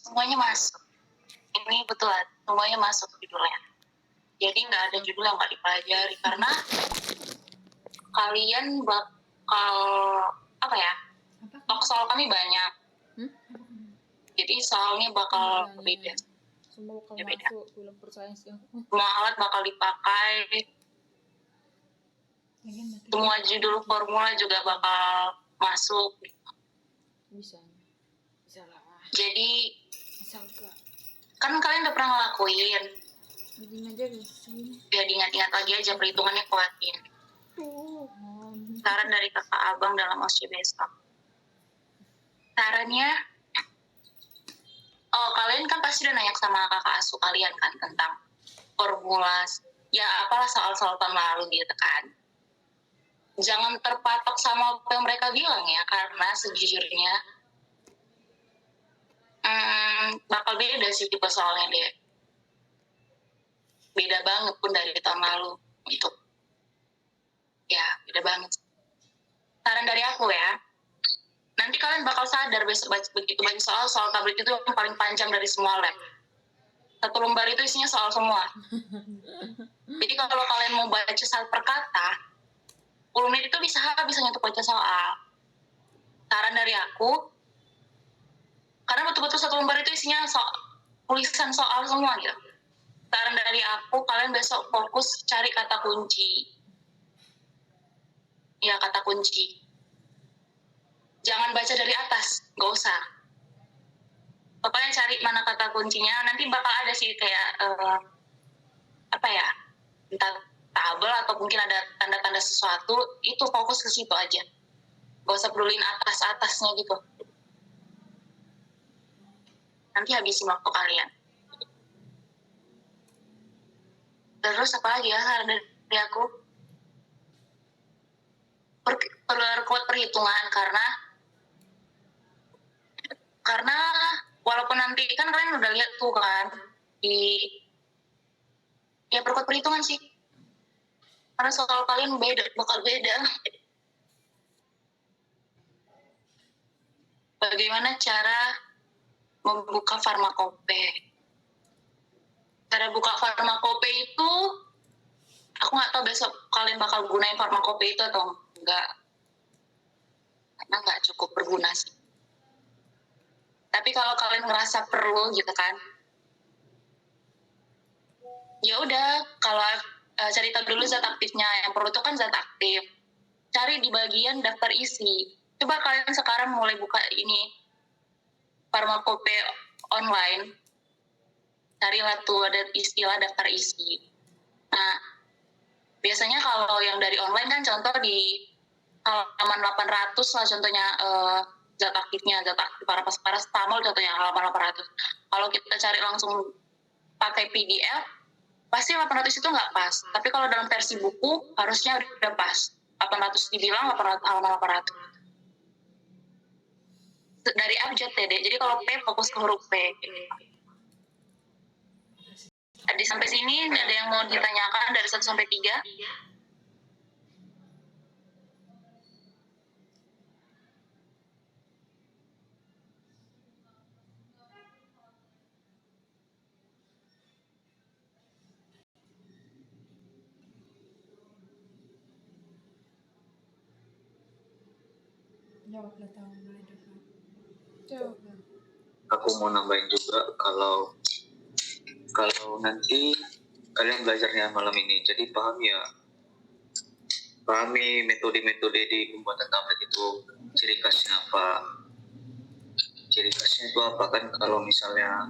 semuanya masuk. Ini betulan, semuanya masuk judulnya. Jadi nggak ada judul yang nggak dipelajari karena kalian bakal apa ya? Talk soal kami banyak. Jadi soalnya bakal beda. Semua bakal masuk, belum percaya sih aku. Semua alat bakal dipakai. Semua judul formula juga bakal masuk. Bisa lah. Jadi Asalkan kan kalian udah pernah ngelakuin. jadi aja sih. Ya diingat-ingat lagi aja, perhitungannya kuatin. Saran dari kakak abang dalam OSCE besok. Sarannya, kalian kan pasti udah nanya sama kakak asuh kalian kan tentang formula, ya apalah soal-soal tahun lalu gitu kan. Jangan terpatok sama apa yang mereka bilang ya, karena sejujurnya bakal beda sih tipe soalnya dia. Beda banget pun dari tahun lalu gitu. Ya, beda banget. Saran dari aku ya, nanti kalian bakal sadar besok begitu banyak soal tablet itu yang paling panjang dari semua lab. Satu lembar itu isinya soal semua. Jadi kalau kalian mau baca satu per kata, 10 menit itu bisa habis hanya untuk baca soal. Saran dari aku, karena betul-betul satu lembar itu isinya tulisan soal semua gitu. Saran dari aku, kalian besok fokus cari kata kunci. Ya, kata kunci. Jangan baca dari atas, nggak usah. Pokoknya cari mana kata kuncinya, nanti bakal ada sih kayak, entah tabel atau mungkin ada tanda-tanda sesuatu, itu fokus ke situ aja. Gak usah pedulin atas-atasnya gitu. Nanti habisin waktu kalian. Terus apa lagi ya saran dari aku? Perkuat perhitungan karena walaupun nanti kan kalian udah lihat tuh kan ya perkuat perhitungan sih. Karena soal kalian bakal beda. Bagaimana cara membuka farmakope? Cara buka farmakope itu, aku nggak tahu besok kalian bakal gunain farmakope itu atau enggak. Karena nggak cukup berguna sih. Tapi kalau kalian ngerasa perlu gitu kan, ya udah kalau cari tahu dulu zat aktifnya. Yang perlu itu kan zat aktif. Cari di bagian daftar isi. Coba kalian sekarang mulai buka ini farmakope online. Carilah tuh ada istilah daftar isi. Nah, biasanya kalau yang dari online kan contoh di halaman 800 lah contohnya zat aktifnya, zat aktif paracetamol contohnya halaman 800. Kalau kita cari langsung pakai PDF, pasti 800 itu nggak pas. Tapi kalau dalam versi buku, harusnya udah pas. 800 dibilang halaman 800. Dari abjad Dede. Jadi kalau P fokus ke huruf P. Jadi sampai sini ada yang mau ditanyakan dari 1 sampai 3? Jawablah tahu mulai dulu. Jawablah. Aku mau nambahin juga kalau nanti kalian belajarnya malam ini, jadi pahami metode-metode di pembuatan tablet itu, ciri khasnya apa. Ciri khasnya itu apa kan, kalau misalnya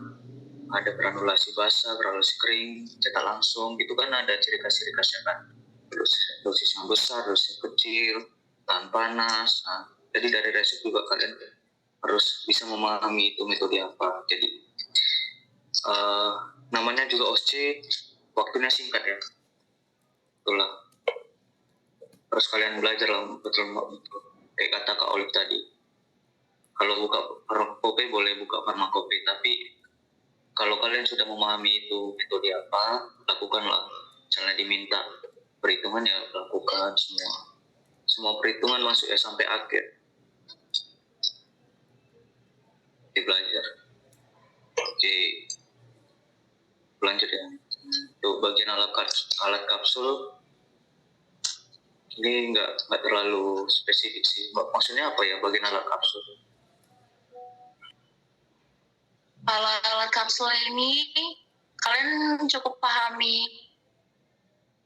ada granulasi basah, granulasi kering, cetak langsung, gitu kan ada ciri khasnya kan. Dosis yang besar, dosis yang kecil, tahan panas. Nah, jadi dari resep juga kalian harus bisa memahami itu metode apa. Jadi namanya juga OSCE, waktunya singkat ya. Itulah. Terus kalian belajar lah betul. Kayak kata Kak Olive tadi. Kalau buka farmakope boleh buka farmakope, tapi kalau kalian sudah memahami itu metode apa, lakukanlah. Misalnya diminta perhitungan ya lakukan semua. Semua perhitungan masuk ya sampai akhir. Belajar. Oke, lanjut ya. Untuk bagian alat kapsul ini nggak terlalu spesifik sih. Maksudnya apa ya bagian alat kapsul? Kalau alat kapsul ini kalian cukup pahami,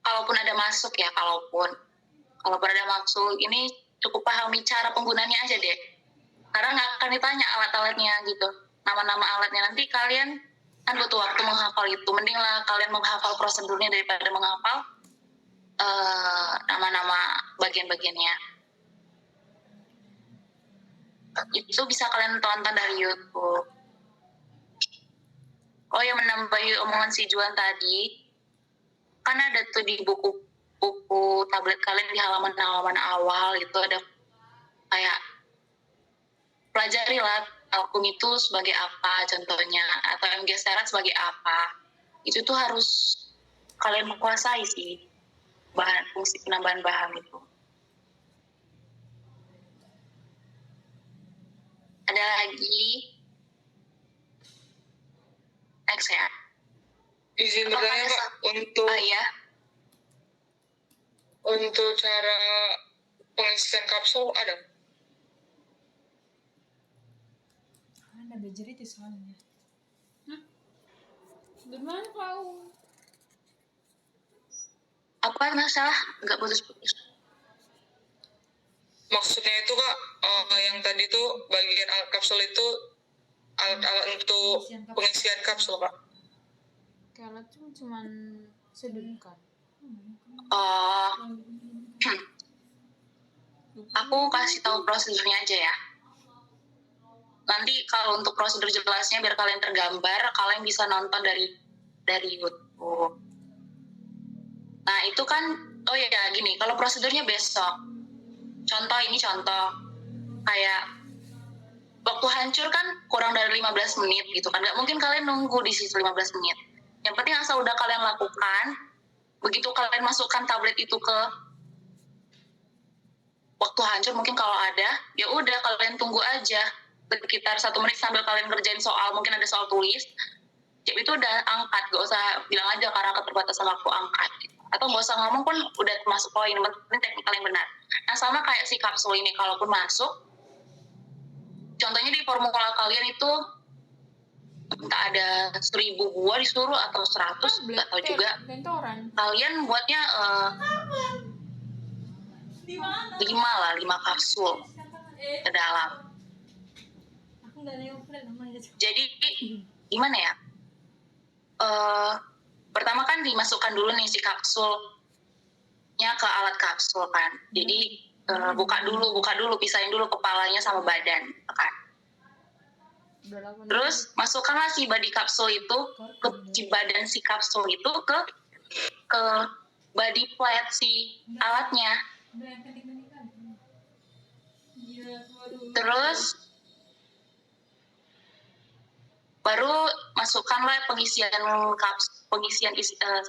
kalaupun ada masuk ya, kalaupun ada masuk ini cukup pahami cara penggunanya aja deh. Karena nggak akan ditanya alat-alatnya gitu, nama-nama alatnya. Nanti kalian kan butuh waktu menghafal itu. Mendinglah kalian menghafal prosedurnya daripada menghafal nama-nama bagian-bagiannya. Itu bisa kalian tonton dari YouTube. Oh ya, menambahi omongan si Juan tadi, kan ada tuh di buku tablet kalian di halaman awal itu ada kayak pelajari lah vakum itu sebagai apa contohnya, atau MG syarat sebagai apa. Itu tuh harus kalian menguasai sih bahan fungsi penambahan bahan itu. Ada lagi next ya. Izin bertanya Kak, untuk cara pengisian kapsul ada? Ada bejeri soalnya. Gimana kau? Apa masalah? Nggak putus-putus. Maksudnya itu Kak, yang tadi tuh bagian alat kapsul itu alat-alat untuk pengisian kapsul Kak. Kalau tuh cuman sedudukan. Aku kasih tahu prosedurnya aja ya. Nanti kalau untuk prosedur jelasnya biar kalian tergambar, kalian bisa nonton dari YouTube. Nah itu kan, oh ya gini, kalau prosedurnya besok. Contoh kayak waktu hancur kan kurang dari 15 menit gitu kan. Nggak mungkin kalian nunggu di situ 15 menit. Yang penting asal udah kalian lakukan, begitu kalian masukkan tablet itu ke waktu hancur, mungkin kalau ada, ya udah kalian tunggu aja sekitar 1 menit sambil kalian ngerjain soal, mungkin ada soal tulis, ya itu udah angkat, gak usah bilang aja karena keterbatasan waktu angkat. Atau gak usah ngomong pun udah masuk poin, penting teknikal yang benar. Nah sama kayak si kapsul ini, kalaupun masuk, contohnya di formula kalian itu entah ada 1000 buah disuruh atau 100, nggak tahu juga. Kalian buatnya 5 kapsul ke dalam. Jadi gimana ya? Pertama kan dimasukkan dulu nih si kapsulnya ke alat kapsul kan. Jadi buka dulu, pisahin dulu kepalanya sama badan kan. Terus masukkanlah si body kapsul itu ke badan si kapsul itu ke body plate si alatnya. Terus baru masukkanlah pengisian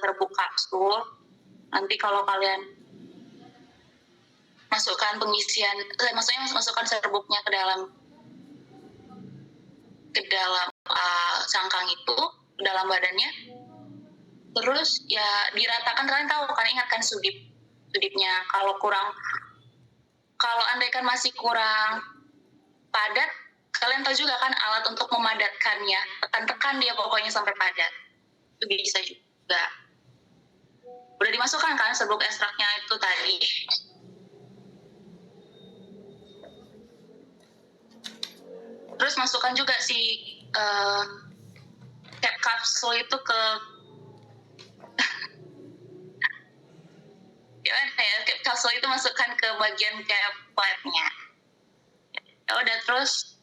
serbuk kapsul. Nanti kalau kalian masukkan masukkan serbuknya ke dalam cangkang itu, ke dalam badannya. Terus ya diratakan, kalian tahu kan, ingatkan sudipnya. Kalau andaikan masih kurang padat, kalian tahu juga kan alat untuk memadatkannya, tekan dia pokoknya sampai padat. Itu bisa juga. Udah dimasukkan kan serbuk ekstraknya itu tadi. Terus masukkan juga si cap kapsul itu ke cap kapsul itu masukkan ke bagian cap plate-nya. Ya udah, terus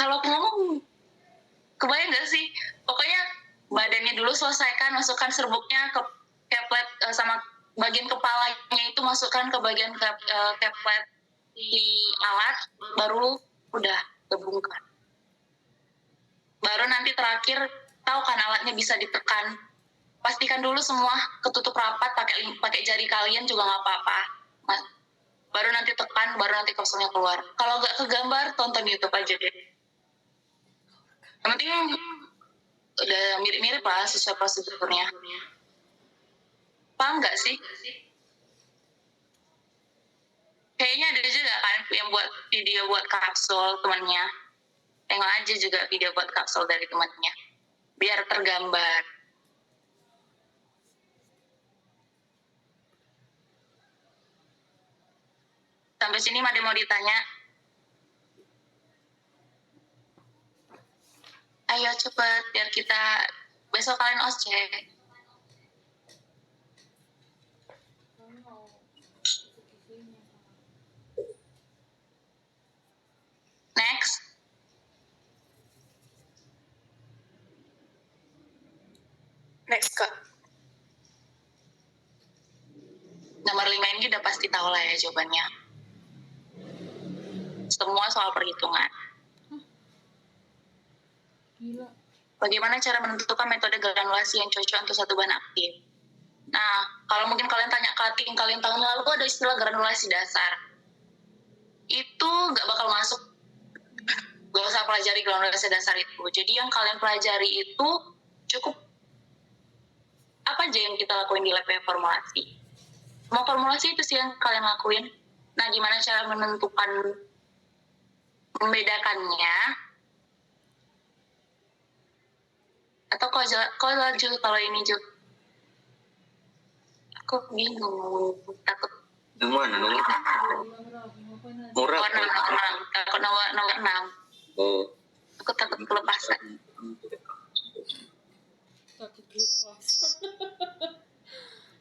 kalau aku ngomong kebayang nggak sih? Pokoknya badannya dulu selesaikan, masukkan serbuknya ke cap plate sama bagian kepalanya itu masukkan ke bagian cap plate di alat, baru udah gabungkan. Baru nanti terakhir, tahu kan alatnya bisa ditekan. Pastikan dulu semua ketutup rapat, pakai jari kalian juga nggak apa-apa. Nah, baru nanti tekan, baru nanti kapsulnya keluar. Kalau nggak kegambar, tonton YouTube aja deh. Yang penting udah mirip-mirip lah sesuai prosedurnya. Paham nggak sih? Kayaknya ada juga kan yang buat video buat kapsul temannya. Tengok aja juga video buat kapsul dari temannya. Biar tergambar. Sampai sini Made mau ditanya. Ayo cepet biar kita besok kalian ospek. Kamu mau ikut isunya apa? Next. Next, Kak. Nomor 5 ini udah pasti tahu lah ya jawabannya. Semua soal perhitungan. Gila. Bagaimana cara menentukan metode granulasi yang cocok untuk satu bahan aktif? Nah, kalau mungkin kalian tanya cutting kalian tahun lalu ada istilah granulasi dasar. Itu nggak bakal masuk. Gak usah pelajari granulasi dasar itu. Jadi yang kalian pelajari itu cukup apa aja yang kita lakuin di lab formulasi. Mau formulasi itu sih yang kalian lakuin. Nah, gimana cara menentukan membedakannya? Atau kau Ju, kalau ini Ju? Aku bingung, takut Yang mana? Nomor murah. takut nomor 6. Oh. Aku takut kelepasan. Takut lupa.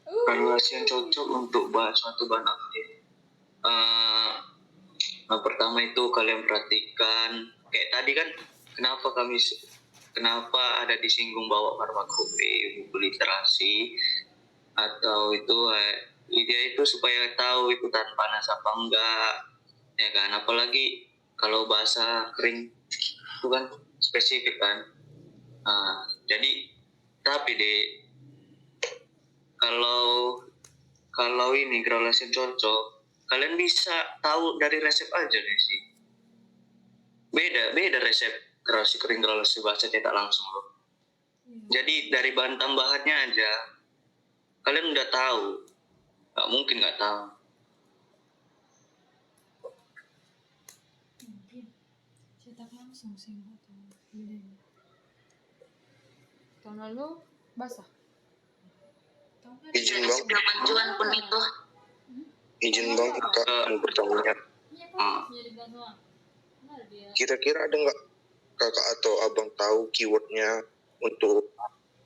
Granulasi yang cocok untuk suatu bahan aktif. Yang pertama itu kalian perhatikan kayak tadi kan kenapa ada disinggung bahwa farmakope, buku literasi atau itu dia itu supaya tahu itu tahan panas apa enggak, ya kan, apalagi kalau bahasa kering itu kan spesifik kan. Jadi tapi kalau ini granulasi cocok, kalian bisa tahu dari resep aja deh sih. Beda resep granulasi kering, granulasi basah cetak langsung loh. Jadi dari bahan tambahannya aja kalian udah tahu. Nggak mungkin nggak tahu. Mungkin cetak langsung sih nggak tahu bedanya. Tahun lalu basah. Tahun lalu Izin bang, Penjuan pun itu. izin bang, kak mau bertanya. iya kan jadi ganoa. Nah dia. Kira-kira ada nggak kakak atau abang tahu keywordnya untuk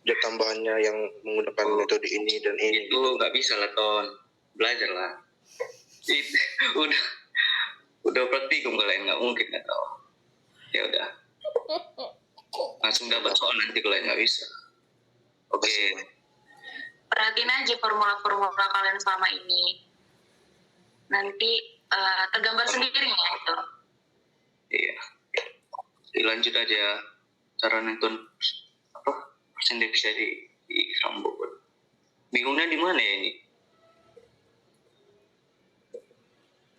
zat tambahannya yang menggunakan metode ini dan ini? Itu nggak bisa lah Ton, belajar lah. udah praktikum kalian, nggak mungkin nggak tahu. Ya udah, langsung dapat soal nanti kalian nggak bisa. Oke. Perhatiin aja formula-formula kalian selama ini. Nanti tergambar sendiri ya itu. Iya. Dilanjut aja cara nonton persen devisa di Rambut. Bingungnya di mana ya ini?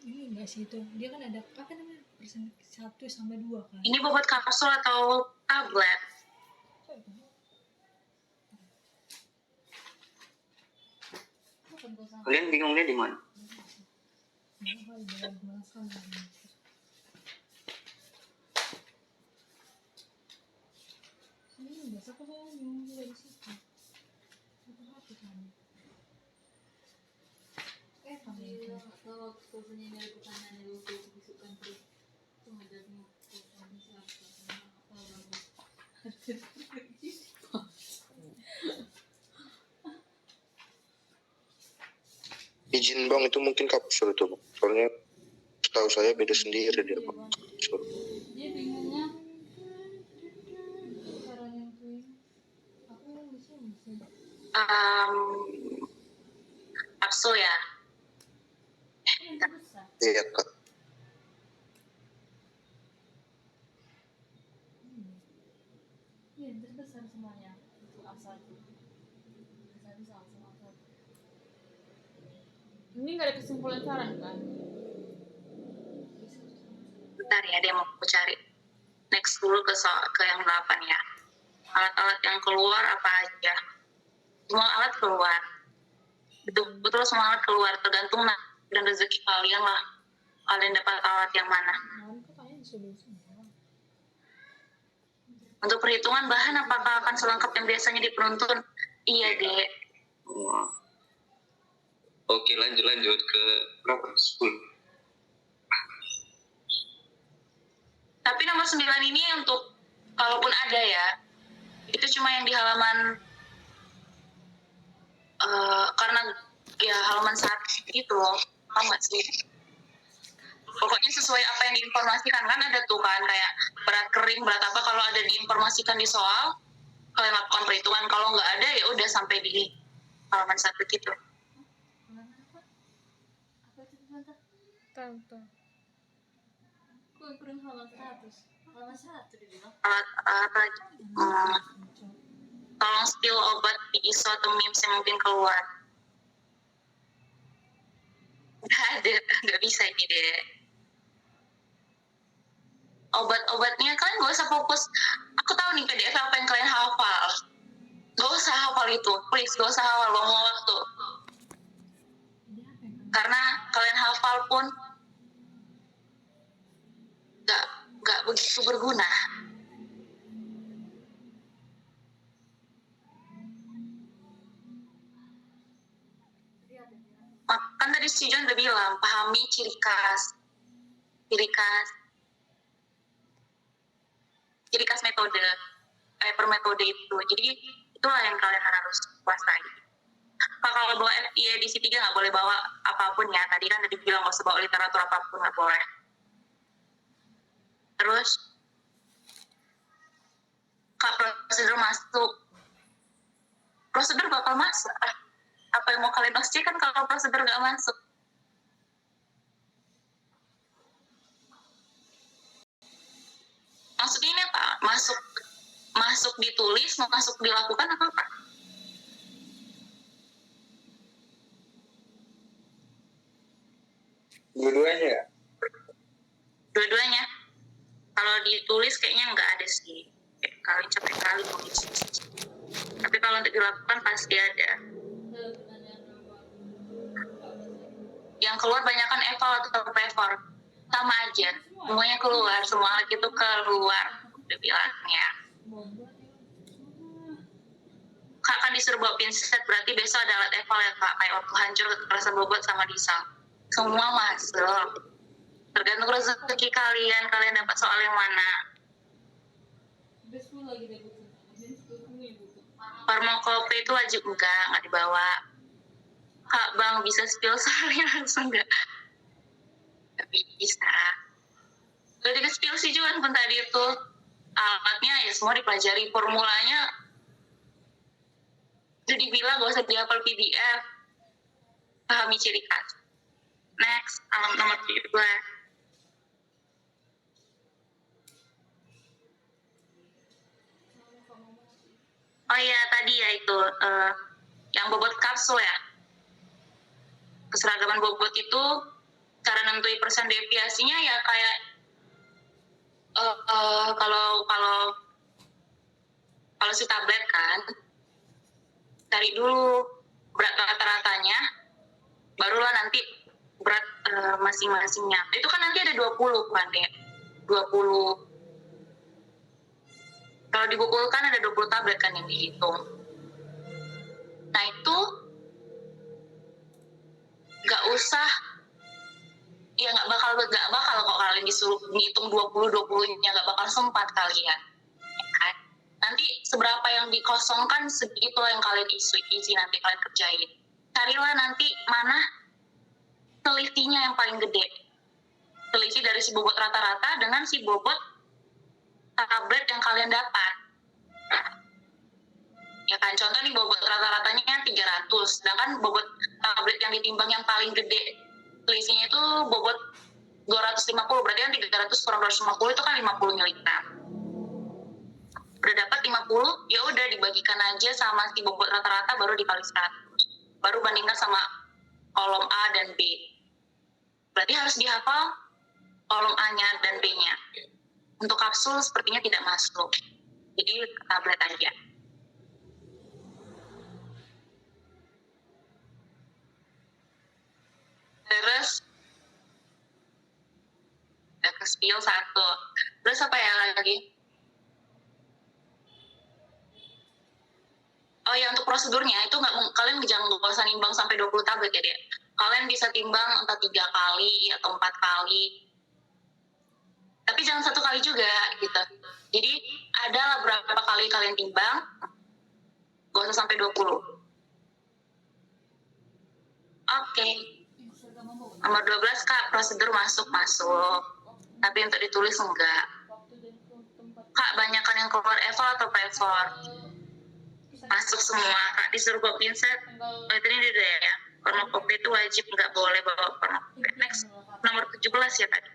Ini enggak sih itu. Dia kan ada apa namanya? Persen 1/2 kan. Ini bobot kapsul atau tablet? Kalian bingungnya di mana? Ini biasa kok saya bingung juga di situ. Itu hati kan. Kalau waktu nyari pertanyaan yang waktu itu disukan terus itu ngajarnya pertanyaan siapa apa bagus. Izin bang, itu mungkin kapsul tuh bang. Soalnya setahu saya beda sendiri dia bang. Kapsul. Dia bingungnya cara nentuin aku yang di sini sih. Kapsul ya. Yang terbesar. Iya kak. Iya yang terbesar semuanya itu asal bisa asal. Ini nggak ada kesimpulan saran kan? Bentar ya, dia mau aku cari. Next dulu ke yang 8 ya. Alat-alat yang keluar apa aja? Semua alat keluar. Betul semua alat keluar, tergantung dan rezeki kalian lah. Kalian dapat alat yang mana. Kok kayaknya disuruh semua. Untuk perhitungan bahan apakah akan selengkap yang biasanya di penuntun? Iya, Dek. Oke, lanjut ke berapa? 10. Tapi nomor 9 ini untuk kalaupun ada ya, itu cuma yang di halaman karena ya halaman 1 gitu loh. Paham nggak sih? Pokoknya sesuai apa yang diinformasikan, kan ada tuh kan kayak berat kering, berat apa, kalau ada diinformasikan di soal kalian lakukan perhitungan, kalau nggak ada ya udah sampai di halaman 1 gitu. Mana apa? Apa itu tante? Tahu. Kok kurang halaman 100? Halaman 1 dibilang. Alat tolong spill obat di ISO atau MIMS yang mungkin keluar. Nggak ada, nggak bisa ini deh. Obat-obatnya kalian gak usah fokus. Aku tahu nih PDF apa yang kalian hafal. Gak usah hafal itu, please gak usah hafal, buang waktu. Karena kalian hafal pun gak begitu berguna. Kan tadi si John udah bilang, pahami ciri khas metode, per metode itu. Jadi itulah yang kalian harus kuasai. Kalau bawa FIE edisi 3 nggak boleh bawa apapun ya. Tadi kan udah dibilang nggak usah bawa literatur apapun, nggak boleh. Terus prosedur masuk. Prosedur bakal masuk. Apa yang mau kalian pastikan kalau prosedur nggak masuk? Maksudnya ini apa? Masuk ditulis, masuk dilakukan atau apa? Dua-duanya. Dua-duanya. Kalau ditulis kayaknya nggak ada sih. Capek kali. Tapi kalau untuk dilakukan pasti ada. Yang keluar banyakan eval atau prefor. Sama aja. Semuanya keluar. Semua alat itu keluar. Udah bilangnya. Kak kan disuruh bawa pinset. Berarti besok ada alat eval ya Kak. Kayak waktu hancur kekerasan bobot sama Disal. Semua masuk. Tergantung rezeki kalian dapat soal yang mana. Farmakope itu wajib nggak dibawa. Kak Bang bisa spill soalnya langsung nggak bisa. Udah di spill sih Juan pun tadi itu alatnya ya semua dipelajari, formulanya udah dibilang gak usah dihafal PDF, pahami ciri khas. Next, alat nomor 17. Oh iya tadi ya itu yang bobot kapsul ya. Keseragaman bobot itu cara nentuin persen deviasinya ya kayak kalau si tablet kan cari dulu berat rata-ratanya, barulah nanti berat masing-masingnya. Itu kan nanti ada 20 kan ya, 20. Kalau di buku kan ada 20 tablet kan yang dihitung. Nah itu nggak bakal kok kalian disuruh ngitung 20-20-nya, nggak bakal sempat kalian. Ya kan? Nanti seberapa yang dikosongkan segitu yang kalian isi nanti kalian kerjain. Carilah nanti mana selisihnya yang paling gede. Selisih dari si bobot rata-rata dengan si bobot tablet yang kalian dapat. Ya kan, contoh nih bobot rata-ratanya 300, sedangkan bobot tablet yang ditimbang yang paling gede selisihnya itu bobot 250, berarti kan 300 kurang 250 itu kan 50 mg. Udah dapat 50, ya udah dibagikan aja sama si bobot rata-rata baru dikali 100. Baru bandingkan sama kolom A dan B. Berarti harus dihafal kolom A-nya dan B-nya. Untuk kapsul sepertinya tidak masuk. Jadi tablet aja. Terus udah ke spill 1. Terus apa ya lagi? Oh ya, untuk prosedurnya itu kalian jangan usah nimbang sampai 20 tablet ya, Dek. Kalian bisa timbang entah 3 kali atau 4 kali. Tapi jangan 1 kali juga gitu. Jadi ada berapa kali kalian timbang, gak usah sampai 20. Oke. Nomor 12 Kak, prosedur masuk. Tapi untuk ditulis enggak. Kak, banyakan yang keluar eval atau prefor? Masuk semua Kak, disuruh bawa pinset. Oh itu ini dia ya. Kormokopi itu wajib, nggak boleh bawa kormokopi. Next, nomor 17 ya tadi.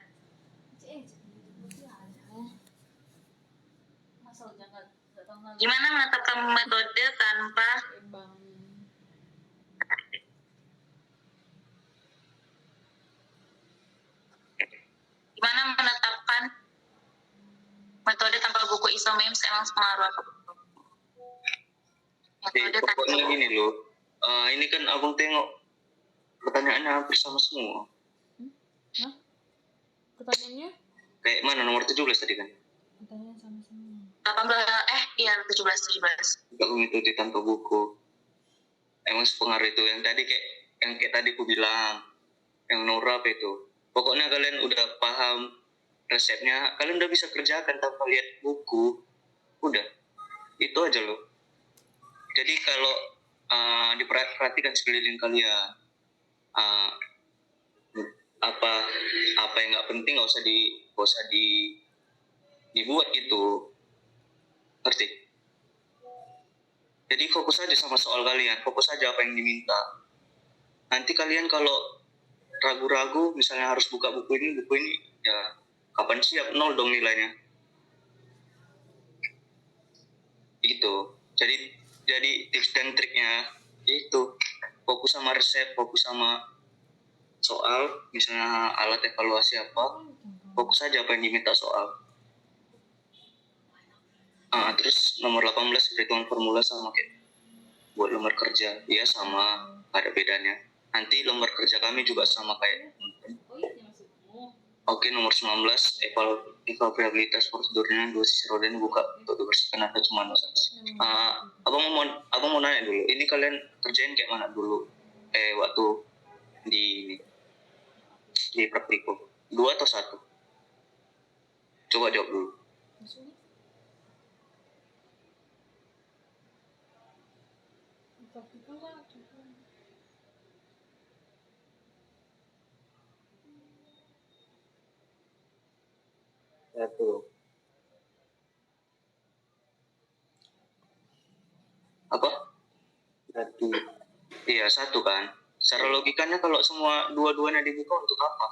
Gimana menetapkan metode tanpa buku ISO-MEMS emang pengaruh apa? Pokoknya gini loh, ini kan abang tengok pertanyaannya hampir sama semua. Hah? Pertanyaannya? Kayak mana nomor 17 tadi kan? Pertanyaan sama semua. 17. Tidak mengikuti tanpa buku. Emang sepengaruh itu yang tadi kayak tadi aku bilang, yang Nora apa itu. Pokoknya kalian udah paham resepnya, kalian udah bisa kerjakan tanpa lihat buku. Udah, itu aja loh. Jadi kalau diperhatikan sekeliling kalian, apa yang nggak penting nggak usah dibuat gitu, ngerti? Jadi fokus aja sama soal kalian, fokus aja apa yang diminta. Nanti kalian kalau ragu-ragu, misalnya harus buka buku ini, ya kapan siap 0 dong nilainya. Gitu. Jadi tips dan triknya itu fokus sama resep, fokus sama soal, misalnya alat evaluasi apa, fokus aja apa yang diminta soal. Terus nomor 18 perhitungan formula sama kayak buat lembar kerja, ya sama, ada bedanya. Nanti lembar kerja kami juga sama kayak. Oke, nomor 19 evaluabilitas prosedurnya 2 sisi roda ini buka untuk dibersihkan atau cuma abang mau nanya dulu, ini kalian kerjain kayak mana dulu waktu di praktikum 2 atau 1? Coba jawab dulu. Satu. Apa? Satu. Iya, 1 kan. Secara logikanya kalau semua dua-duanya dibuka untuk apa?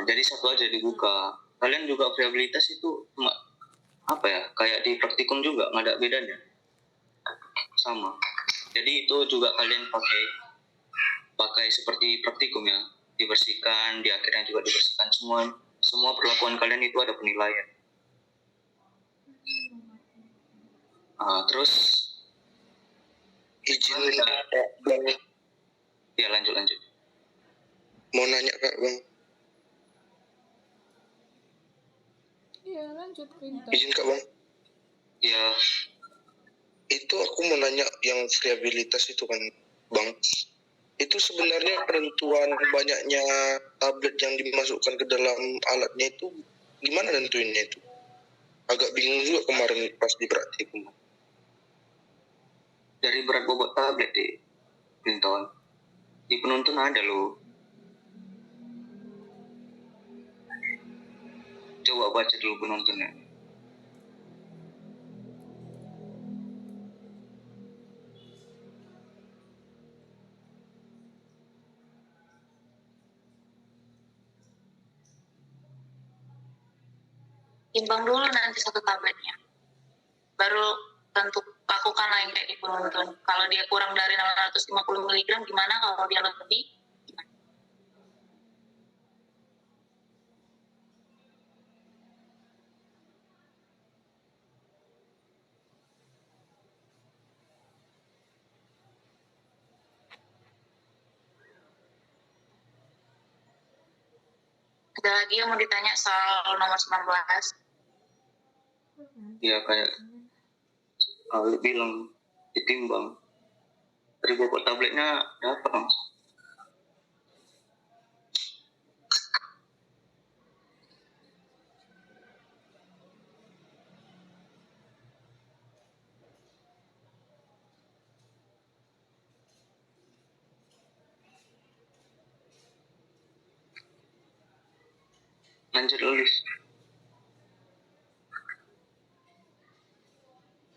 Jadi 1 aja dibuka. Kalian juga variabilitas itu cuma apa ya? Kayak di praktikum juga nggak ada bedanya. Sama. Jadi itu juga kalian pakai seperti praktikum ya. Dibersihkan, di akhirnya juga dibersihkan semua perlakuan kalian itu ada penilaian. Terus izin Bang. Ya lanjut. Mau nanya Kak Bang. Iya lanjut perintah. Izin Kak Bang. Ya. Itu aku mau nanya yang variabilitas itu kan Bang. Itu sebenarnya penentuan banyaknya tablet yang dimasukkan ke dalam alatnya itu gimana nentuinnya itu? Agak bingung juga kemarin pas di praktikum. Dari berat bobot tablet di Pinton. Di penuntun ada loh. Coba baca dulu penuntunnya. Timbang dulu nanti 1 tabletnya. Baru tentu lakukan lain kayak di penuntun. Kalau dia kurang dari 650 mg gimana, kalau dia lebih gimana? Ada lagi yang mau ditanya soal nomor 19? Ya kayak Ali bilang ditimbang. Dari bobot tabletnya dapat Mas. Lanjut Lilis.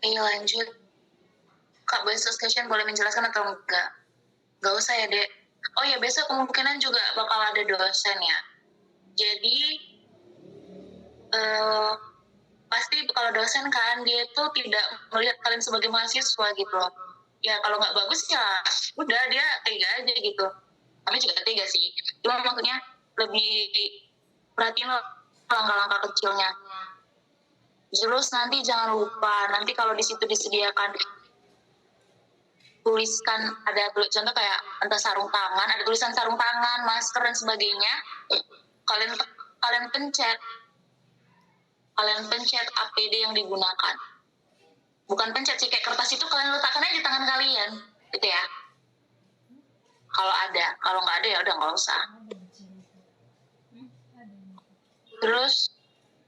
Ayo lanjut. Kak, besok station boleh menjelaskan atau enggak? Gak usah ya, Dek. Oh ya, besok kemungkinan juga bakal ada dosen ya. Jadi, pasti kalau dosen kan, dia itu tidak melihat kalian sebagai mahasiswa gitu loh. Ya, kalau nggak bagus ya udah, dia tega aja gitu. Kami juga tega sih. Cuma maksudnya lebih perhatiin langkah-langkah kecilnya. Terus nanti jangan lupa, nanti kalau di situ disediakan tuliskan, ada contoh kayak entah sarung tangan, ada tulisan sarung tangan, masker dan sebagainya. Kalian pencet APD yang digunakan. Bukan pencet sih, kayak kertas itu kalian letakkan aja di tangan kalian, gitu ya. Kalau nggak ada ya udah nggak usah. Terus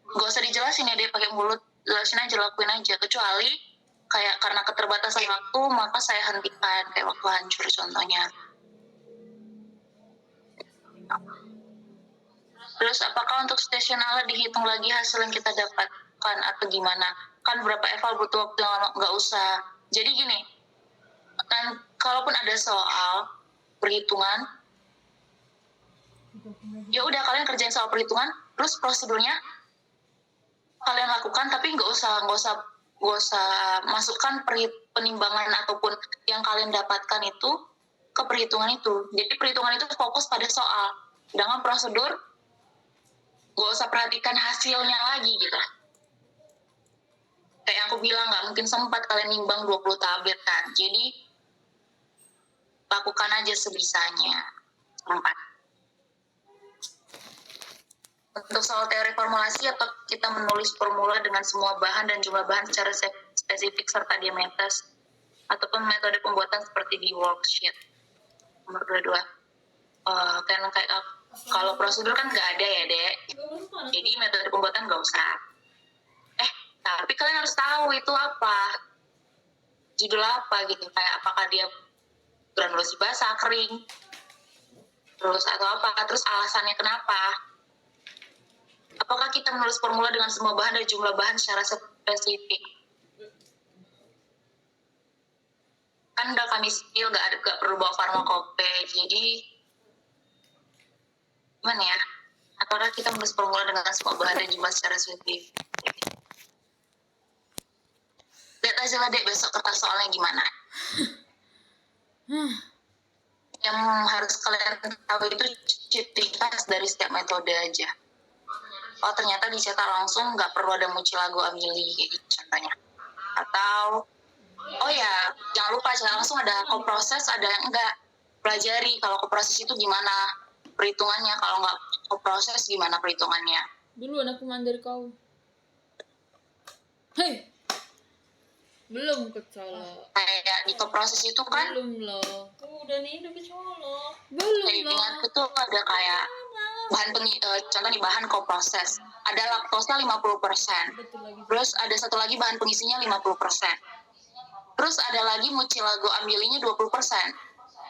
nggak usah dijelasin ya, dia pakai mulut, jelasin aja, lakuin aja. Kecuali kayak karena keterbatasan waktu, maka saya hentikan kayak waktu hancur contohnya. Terus apakah untuk stasiun alat dihitung lagi hasil yang kita dapatkan atau gimana? Kan berapa eval butuh waktu yang lama, nggak usah. Jadi gini, kan kalaupun ada soal perhitungan, ya udah kalian kerjain soal perhitungan, terus prosedurnya kalian lakukan, tapi nggak usah masukkan penimbangan ataupun yang kalian dapatkan itu ke perhitungan itu. Jadi perhitungan itu fokus pada soal, sedangkan prosedur gak usah perhatikan hasilnya lagi gitu. Kayak yang aku bilang, gak mungkin sempat kalian nimbang 20 tablet kan. Jadi lakukan aja sebisanya. Sempat. Untuk soal teori formulasi, atau kita menulis formula dengan semua bahan dan jumlah bahan secara spesifik serta diameter, ataupun metode pembuatan seperti di worksheet. Nomor 22. Kayak kalau prosedur kan nggak ada ya, Dek. Jadi metode pembuatan nggak usah. Tapi kalian harus tahu itu apa, judul apa gitu, kayak apakah dia granulasi basah, kering, terus atau apa, terus alasannya kenapa. Apakah kita menulis formula dengan semua bahan dan jumlah bahan secara spesifik? Kan udah kami spill, gak perlu bawa farmakope, jadi gimana ya? Apakah kita menulis formula dengan semua bahan dan jumlah secara spesifik? Lihat aja lah, Dek, besok kertas soalnya gimana. Yang harus kalian tahu itu ciri khas dari setiap metode aja. Oh, ternyata dicetak langsung nggak perlu ada mucilago amili gitu contohnya. Atau oh ya, jangan lupa cetak langsung ada koproses, ada yang enggak. Pelajari kalau koproses itu gimana perhitungannya, kalau nggak koproses gimana perhitungannya. Dulu anakku mandiri kau. Hei, belum kecolok. Kayak di koproses itu kan Belum loh. Udah nih, udah kecolok. Belum kayak loh. ingat itu ada kayak bahan contoh nih bahan koproses, ada laktosa 50%. Betul lagi. Terus ada satu lagi bahan pengisinya 50%. Terus ada lagi mucilago amilinya 20%.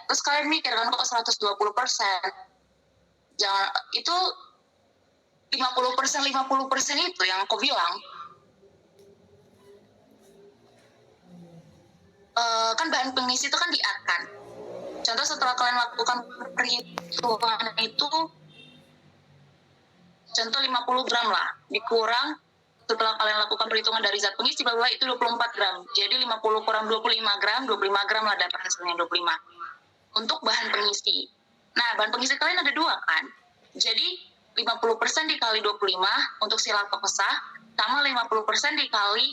Terus kalian mikir kan kok 120%? Jangan, itu 50% itu yang aku bilang. Kan bahan pengisi itu kan diakan. Contoh setelah kalian lakukan perhitungan itu, contoh 50 gram lah, dikurang setelah kalian lakukan perhitungan dari zat pengisi bla itu 24 gram. Jadi 50 kurang 25 gram lah dapat hasilnya 25. Untuk bahan pengisi. Nah, bahan pengisi kalian ada 2 kan? Jadi 50% dikali 25 untuk si laktosa, sama 50% dikali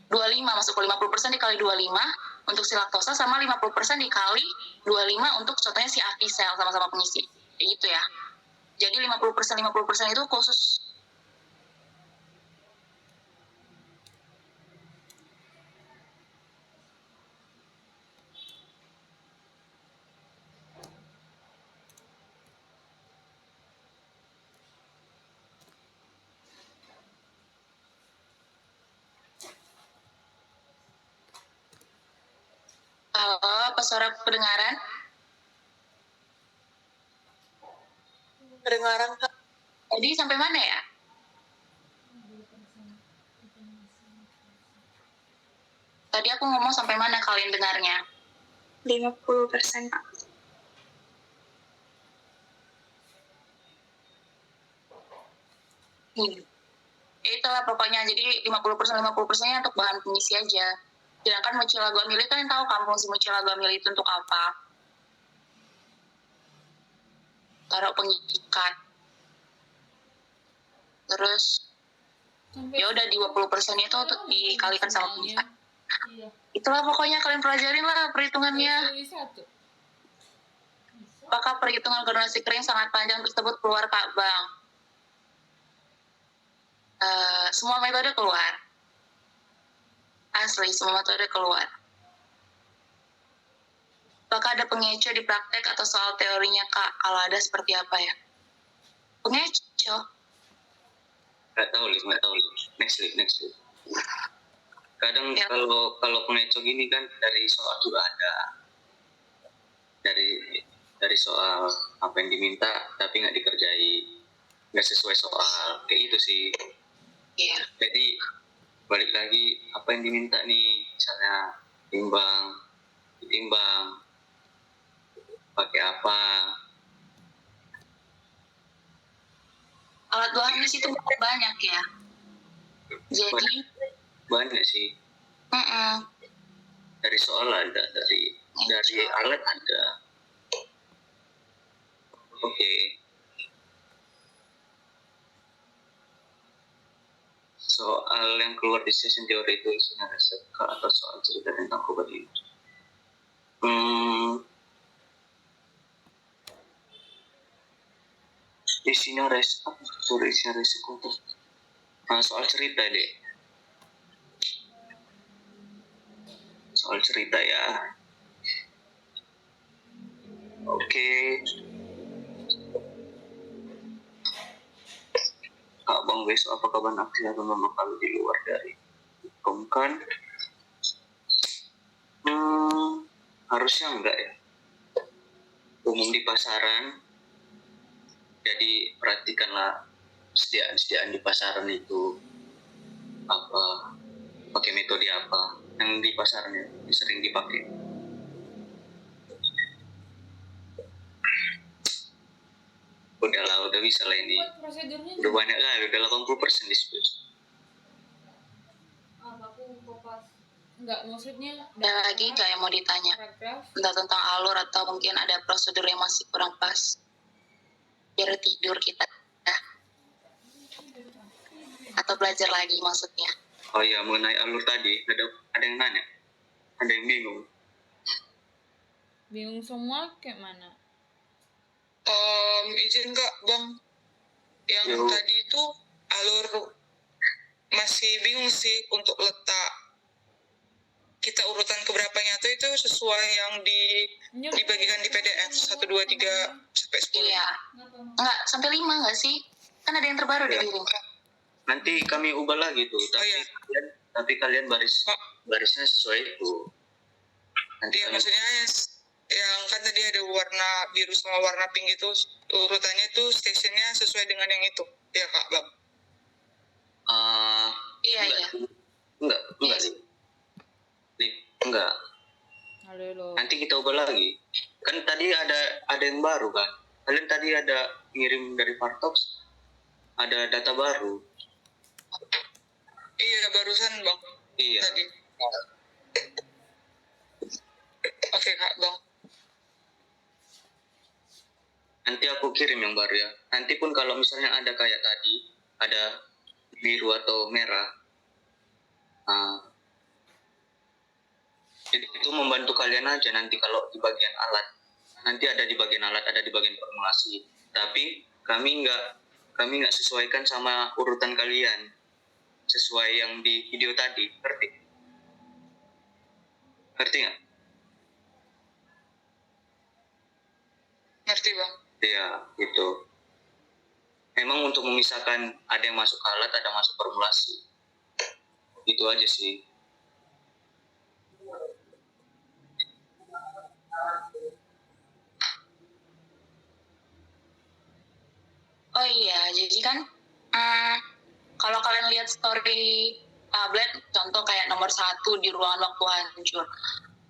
25, masuk ke 50% dikali 25 untuk si laktosa, sama 50% dikali 25 untuk contohnya si Avisel sama-sama pengisi. Kayak gitu ya. Jadi 50% itu khusus. Apa suara pendengaran? Kedengaran Kak. Jadi sampai mana ya? Tadi aku ngomong sampai mana kalian dengarnya? 50%, Pak. Itulah pokoknya, jadi 50% untuk bahan pengisi aja. Sedangkan Mucila Guamili kan tahu kampung si Mucila Guamili itu untuk apa. Taruh pengikat. Terus Sampai ya udah 20% itu untuk dikalikan sama pengikat. Iya. Itulah pokoknya kalian pelajarin lah perhitungannya. Pilih satu. Apakah perhitungan generasi kering sangat panjang tersebut keluar Kak Bang? Semua metode keluar. Asli, semua metode keluar. Apakah ada pengecoh di praktek atau soal teorinya Kak? Kalau ada seperti apa ya? Pengecoh? Nggak tahu Li. Next Li. Kadang Ya. kalau pengecoh gini kan dari soal juga ada. Dari soal apa yang diminta tapi nggak dikerjai, nggak sesuai soal, kayak gitu sih. Iya. Jadi balik lagi apa yang diminta nih, misalnya ditimbang pakai apa. Alat bahan di situ banyak ya. Jadi, Banyak sih, dari soal ada, dari alat ada. Oke. Soal yang keluar di session teori itu isinya resepka atau soal cerita tentang obat ini. Isinya resiko. Soal cerita deh. Soal cerita ya. Oke. Kak Bang, besok apa kabar aktif atau memang kalau di luar dari kan? Harusnya enggak ya. Umum di pasaran. Jadi perhatikanlah sediaan di pasaran itu apa, pakai metode apa yang di pasaran yang sering dipakai. Udah bisa lah ini. Buat prosedurnya Udah banyak kali, udah 80% disebut. aku kopas. Enggak, maksudnya ada lagi nggak yang mau ditanya? paragraf. Entah tentang alur atau mungkin ada prosedur yang masih kurang pas. Biar tidur kita. Atau belajar lagi maksudnya. Oh iya, mengenai alur tadi, ada yang nanya? Ada yang bingung? Bingung semua kayak mana? Izin Kak Bang, yang Yo. tadi itu alur masih bingung sih untuk letak kita urutan keberapanya itu sesuai yang dibagikan di PDF 1, 2, 3 sampai 10. Iya. Enggak, sampai 5 nggak sih? Kan ada yang terbaru di Iya. diri. Nanti kami ubah lagi tuh, iya. tapi kalian barisnya sesuai itu. Nanti Iya, kami maksudnya yang kan tadi ada warna biru sama warna pink itu urutannya itu stationnya sesuai dengan yang itu. Ya Kak Bang. Iya, iya. Enggak sih. Enggak. Halo. Nanti kita ubah lagi. Kan tadi ada yang baru kan. Kalian tadi ada ngirim dari Partox, ada data baru. Iya, barusan Bang. Iya. Tadi. Oke Kak Bang. Nanti aku kirim yang baru ya. Nanti pun kalau misalnya ada kayak tadi, ada biru atau merah, jadi itu membantu kalian aja nanti kalau di bagian alat. Nanti ada di bagian alat, ada di bagian formulasi. Tapi kami nggak sesuaikan sama urutan kalian sesuai yang di video tadi, ngerti nggak? Ngerti bang? Ya gitu. Memang untuk memisahkan ada yang masuk alat, ada yang masuk formulasi, itu aja sih. Oh iya, jadi kan kalau kalian lihat story tablet, contoh kayak nomor 1 di ruangan waktu hancur.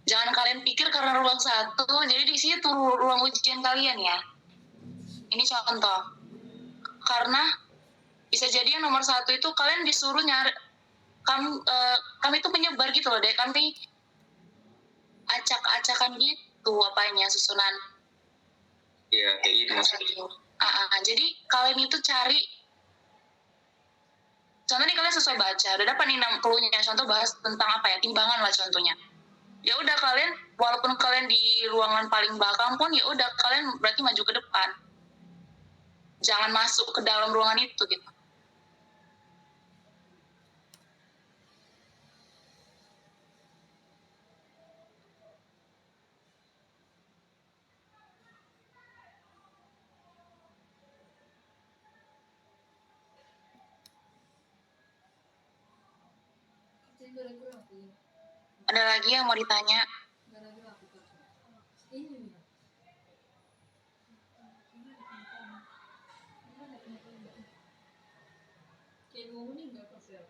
Jangan kalian pikir karena ruang 1, jadi di situ ruang ujian kalian ya. Ini contoh. Karena bisa jadi yang nomor 1 itu kalian disuruh nyari, kami itu penyebar gitu loh deh, kami acak-acakan gitu apanya, susunan. Iya, kayak gitu maksudnya. Jadi kalian itu cari, contoh nih kalian sesuai baca, udah dapat nih 60-nya, contoh bahas tentang apa ya, timbangan lah contohnya. Ya udah kalian, walaupun kalian di ruangan paling belakang pun, ya udah kalian berarti maju ke depan. Jangan masuk ke dalam ruangan itu gitu. Jadi gara-gara apa ya? Ada lagi yang mau ditanya? Gara-gara apa tuh? Ini nih. Kayak ngomongin nggak pas ya?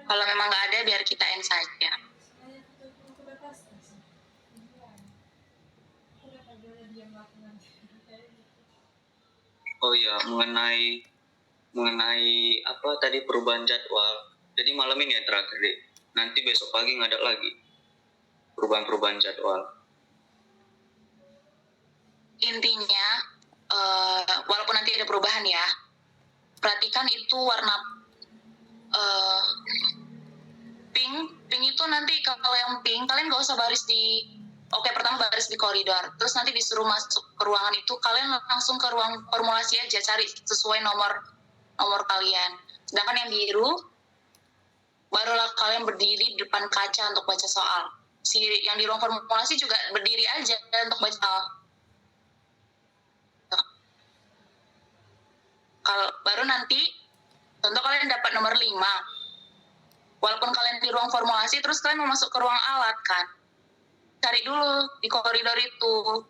Kalau memang nggak ada, biar kita end saja. Oh iya, mengenai apa tadi perubahan jadwal. Jadi malam ini ya terakhir deh. Nanti besok pagi nggak ada lagi perubahan jadwal. Intinya, walaupun nanti ada perubahan ya, perhatikan itu warna pink itu nanti kalau yang pink kalian nggak usah baris pertama baris di koridor, terus nanti disuruh masuk ke ruangan itu, kalian langsung ke ruang formulasi aja, cari sesuai nomor kalian. Sedangkan yang biru barulah kalian berdiri di depan kaca untuk baca soal. Yang di ruang formulasi juga berdiri aja untuk baca soal. Kalau baru nanti contoh kalian dapat nomor 5, walaupun kalian di ruang formulasi, terus kalian mau masuk ke ruang alat kan, cari dulu di koridor itu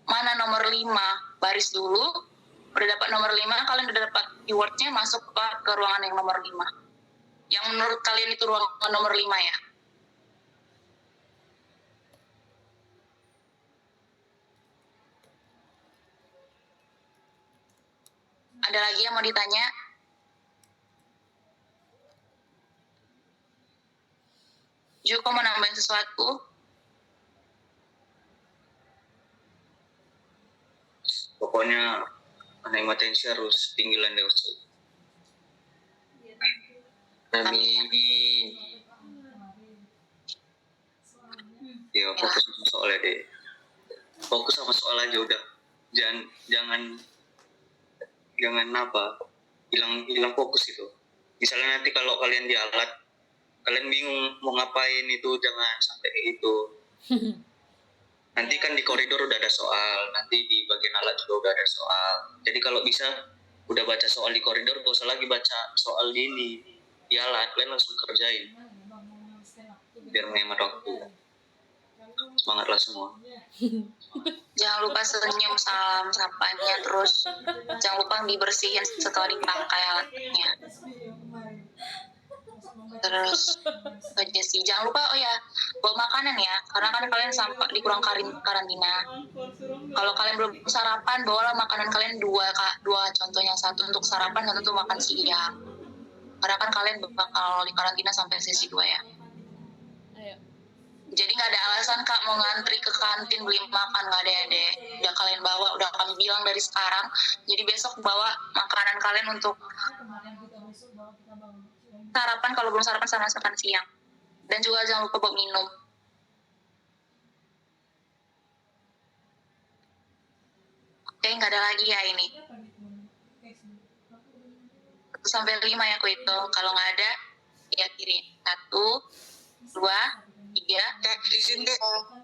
mana nomor 5, baris dulu, udah dapat nomor 5, kalian udah dapat keywordnya, masuk ke ruangan yang nomor 5 yang menurut kalian itu ruangan nomor 5 ya. Ada lagi yang mau ditanya? Juko mau nambahin sesuatu? Pokoknya anak atensi harus tinggi lah deh. Amin. Ya fokus sama soalnya deh. Fokus sama soal aja udah. Jangan apa, hilang fokus itu. Misalnya nanti kalau kalian di alat, kalian bingung mau ngapain, itu jangan sampai kayak gitu. Nanti kan di koridor udah ada soal, nanti di bagian alat juga udah ada soal. Jadi kalau bisa udah baca soal di koridor, gak usah lagi baca soal di alat, kalian langsung kerjain biar menghemat waktu. Semangatlah semua. Jangan lupa senyum, salam sapanya, terus jangan lupa dibersihin setelah dipakai alatnya. Terus aja sih, jangan lupa bawa makanan ya, karena kan kalian sampai di kurang karantina. Kalau kalian belum sarapan, bawalah makanan kalian dua contohnya, satu untuk sarapan, satu untuk makan siang. Karena kan kalian bakal di karantina sampai sesi 2 ya. Jadi nggak ada alasan Kak mau ngantri ke kantin beli makan, nggak ada ya deh. Udah kalian bawa, udah kami bilang dari sekarang. Jadi besok bawa makanan kalian untuk sarapan, kalau belum sarapan sama makan siang. Dan juga jangan lupa bawa minum. Oke, nggak ada lagi ya ini. 1 sampai 5 ya aku hitung. Kalau nggak ada, ya kirim. 1, 2, 3. Kak, izin Kak,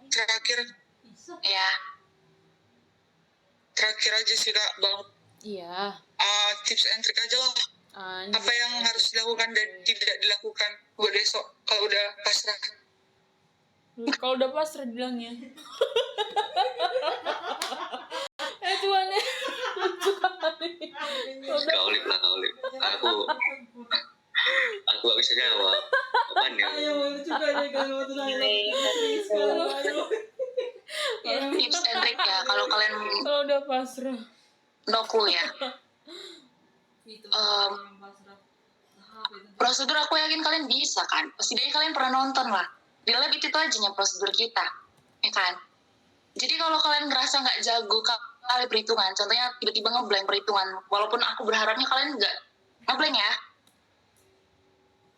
terakhir Ya, aja sih Kak, Bang. Iya. Tips and trick aja lah. Anjir. Apa yang harus dilakukan dan tidak dilakukan buat besok kalau udah pasrah. Kalau udah pasrah bilangnya. Cuman ya. Lucu kali. Kak Olip lah, Kak Olip. Aku gak bisa jawab. Apaan ya? tips and trick ya. Kalau kalian Kalau udah pasrah. no clue ya. Prosedur aku yakin kalian bisa kan. Setidaknya kalian pernah nonton lah. Di lab itu aja nya prosedur kita. Ya kan? Jadi kalau kalian ngerasa nggak jago kali perhitungan, contohnya tiba-tiba ngeblank perhitungan, walaupun aku berharapnya kalian nggak ngeblank ya.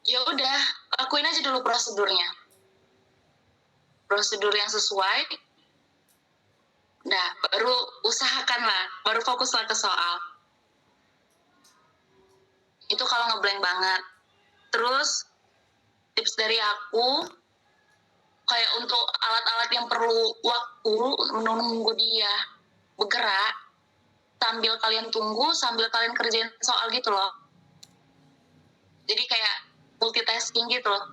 Ya udah, lakuin aja dulu prosedurnya. Prosedur yang sesuai. Nah, baru usahakanlah, baru fokuslah ke soal. Itu kalau ngeblank banget. Terus, tips dari aku, kayak untuk alat-alat yang perlu waktu menunggu dia bergerak, sambil kalian tunggu, sambil kalian kerjain soal gitu loh. Jadi kayak multitasking gitu loh.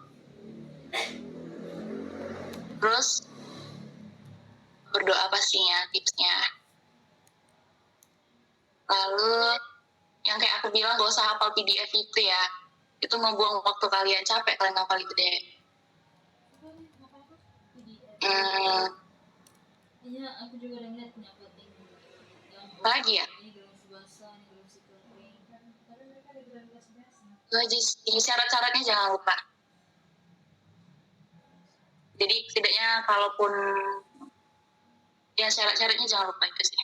Terus, berdoa pastinya tipsnya. Lalu yang kayak aku bilang gak usah hafal PDF itu ya, itu ngebuang waktu kalian, capek kalian hafal itu deh. Iya, aku juga udah ngeliat punya uploading. Lagi ya? Ini gelas basah, ini gelas kering. Karena mereka ada gelar kelas biasa. Itu aja sih, syarat-syaratnya jangan lupa. Jadi setidaknya kalaupun ya syarat-syaratnya jangan lupa itu sih.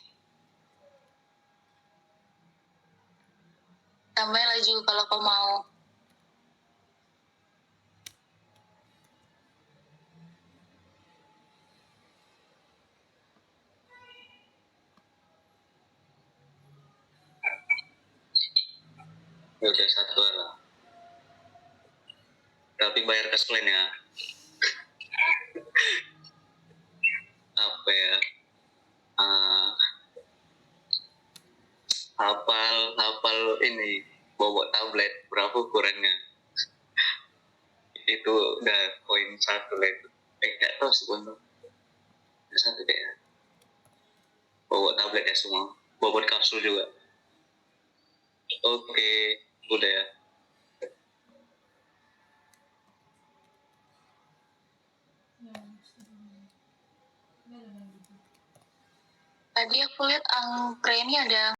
Tambah lagi kalau kau mau. Ya udah satu lah. Tapi bayar cash plan ya. Apa ya? Hafal ini bobot tablet berapa ukurannya? Itu udah poin 1 lah itu. Nggak tahu sih poin 1 deh ya. Bobot tablet ya semua. Bobot kapsul juga. Oke, udah ya. Tadi aku lihat angkre ini ada